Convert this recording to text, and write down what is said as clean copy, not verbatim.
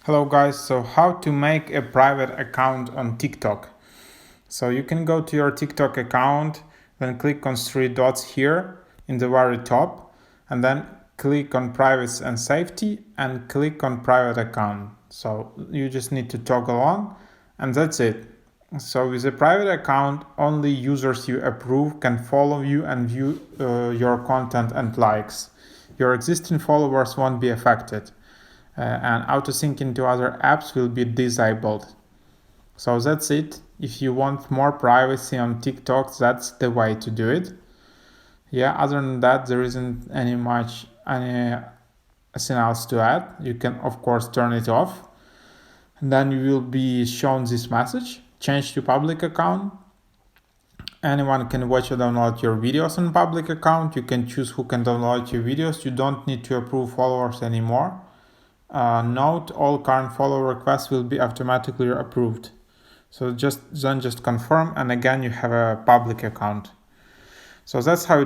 Hello guys, so how to make a private account on TikTok. So you can go to your TikTok account, then click on three dots here in the very top, and then click on privacy and safety and click on private account. So you just need to toggle on and that's it. So with a private account, only users you approve can follow you and view your content and likes. Your existing followers won't be affected. And auto sync into other apps will be disabled. So that's it. If you want more privacy on TikTok, that's the way to do it. Yeah, other than that, there isn't anything else to add. You can of course turn it off. And then you will be shown this message. Change to public account. Anyone can watch or download your videos on public account. You can choose who can download your videos. You don't need to approve followers anymore. Note, all current follower requests will be automatically approved. So just confirm, and again you have a public account. So that's how it